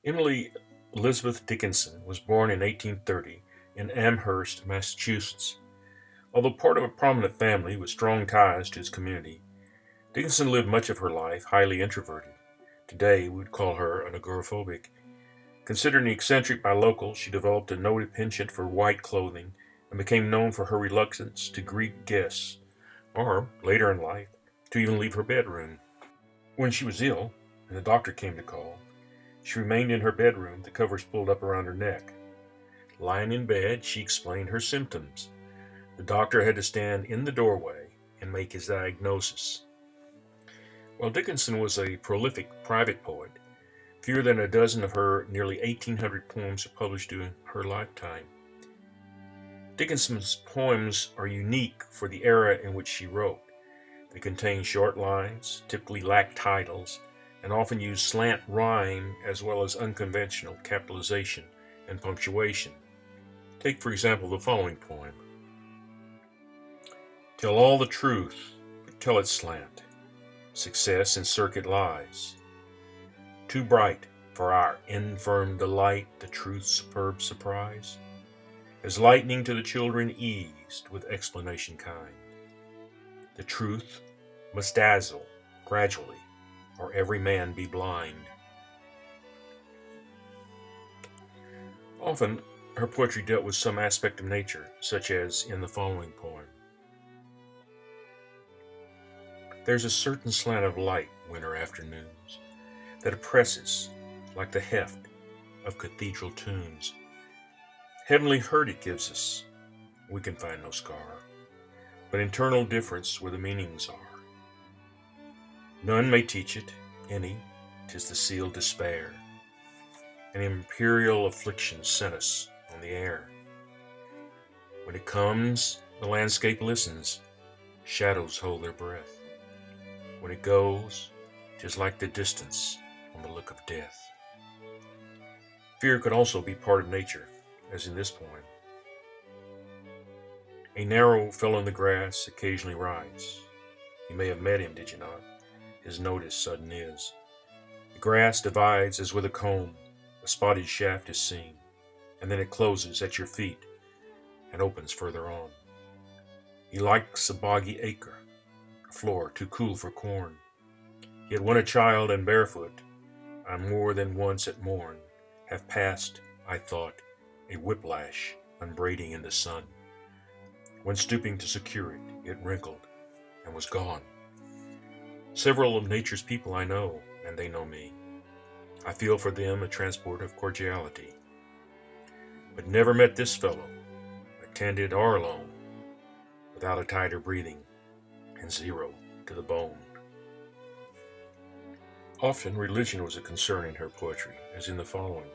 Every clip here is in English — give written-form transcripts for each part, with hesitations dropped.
Emily Elizabeth Dickinson was born in 1830 in Amherst, Massachusetts. Although part of a prominent family with strong ties to his community, Dickinson lived much of her life highly introverted. Today, we would call her an agoraphobic. Considered an eccentric by locals, she developed a noted penchant for white clothing and became known for her reluctance to greet guests, or, later in life, to even leave her bedroom. When she was ill, and the doctor came to call, she remained in her bedroom, the covers pulled up around her neck. Lying in bed, she explained her symptoms. The doctor had to stand in the doorway and make his diagnosis. While Dickinson was a prolific private poet, fewer than a dozen of her nearly 1,800 poems are published during her lifetime. Dickinson's poems are unique for the era in which she wrote. They contain short lines, typically lack titles, and often use slant rhyme as well as unconventional capitalization and punctuation. Take, for example, the following poem. Tell all the truth, but tell it slant. Success in circuit lies. Too bright for our infirm delight, the truth's superb surprise. As lightning to the children eased with explanation kind. The truth must dazzle gradually, or every man be blind. Often, her poetry dealt with some aspect of nature, such as in the following poem. There's a certain slant of light winter afternoons that oppresses like the heft of cathedral tunes. Heavenly hurt it gives us, we can find no scar, but internal difference where the meanings are. None may teach it, any, 'tis the sealed despair. An imperial affliction sent us on the air. When it comes, the landscape listens, shadows hold their breath. When it goes, 'tis like the distance on the look of death. Fear could also be part of nature, as in this poem. A narrow fellow in the grass occasionally rides. You may have met him, did you not? His notice sudden is. The grass divides as with a comb, a spotted shaft is seen, and then it closes at your feet and opens further on. He likes a boggy acre, a floor too cool for corn. Yet when a child and barefoot, I more than once at morn have passed, I thought, a whiplash unbraiding in the sun. When stooping to secure it, it wrinkled and was gone. Several of nature's people I know, and they know me. I feel for them a transport of cordiality. But never met this fellow, attended or alone, without a tighter breathing, and zero to the bone. Often religion was a concern in her poetry, as in the following.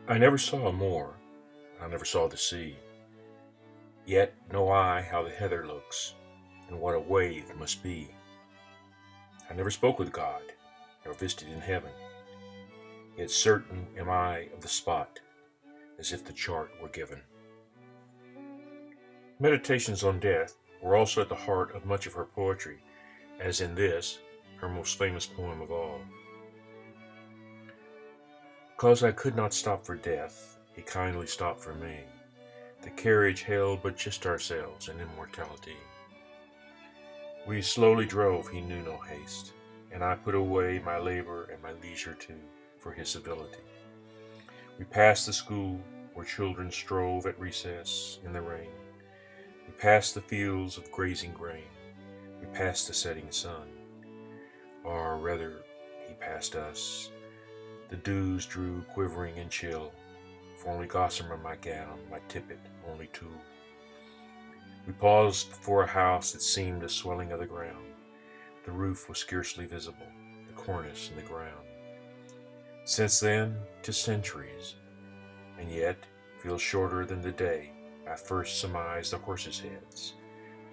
I never saw a moor, I never saw the sea. Yet know I how the heather looks, and what a wave must be. I never spoke with God, nor visited in heaven. Yet certain am I of the spot, as if the chart were given. Meditations on death were also at the heart of much of her poetry, as in this, her most famous poem of all. Because I could not stop for death, he kindly stopped for me. The carriage held but just ourselves and immortality. We slowly drove, he knew no haste, and I put away my labor and my leisure too, for his civility. We passed the school where children strove at recess in the rain. We passed the fields of grazing grain. We passed the setting sun. Or rather, he passed us. The dews drew quivering and chill, for only gossamer my gown, my tippet only tulle. We paused before a house that seemed a swelling of the ground. The roof was scarcely visible, the cornice and the ground. Since then, 'tis centuries, and yet feels shorter than the day I first surmised the horses' heads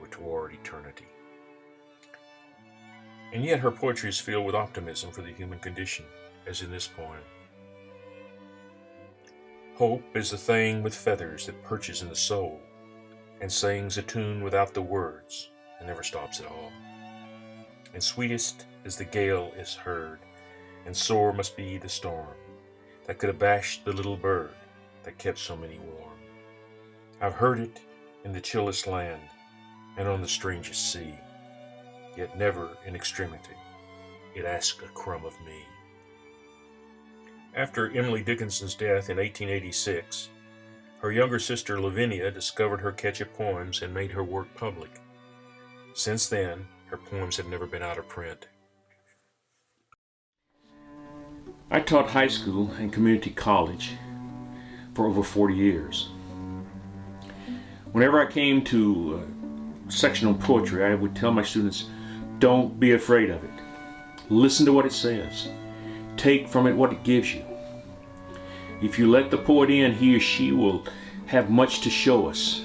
were toward eternity. And yet her poetry is filled with optimism for the human condition, as in this poem. Hope is the thing with feathers that perches in the soul, and sings a tune without the words, and never stops at all. And sweetest as the gale is heard, and sore must be the storm that could abash the little bird that kept so many warm. I've heard it in the chillest land and on the strangest sea, yet never in extremity it asked a crumb of me. After Emily Dickinson's death in 1886, her younger sister Lavinia discovered her catch of poems and made her work public. Since then, her poems have never been out of print. I taught high school and community college for over 40 years. Whenever I came to a section on poetry, I would tell my students, don't be afraid of it. Listen to what it says. Take from it what it gives you. If you let the poet in, he or she will have much to show us,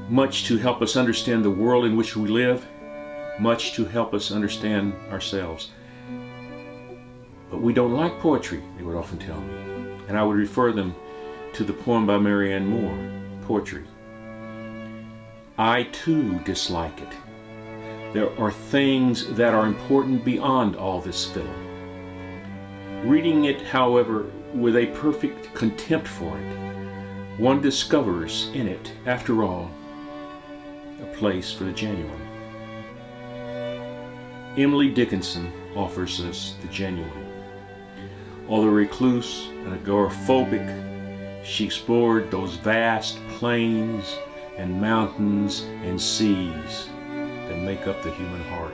much to help us understand the world in which we live, much to help us understand ourselves. But we don't like poetry, they would often tell me. And I would refer them to the poem by Marianne Moore, Poetry. I too dislike it. There are things that are important beyond all this film. Reading it, however, with a perfect contempt for it, one discovers in it, after all, a place for the genuine. Emily Dickinson offers us the genuine. Although recluse and agoraphobic, she explored those vast plains and mountains and seas that make up the human heart.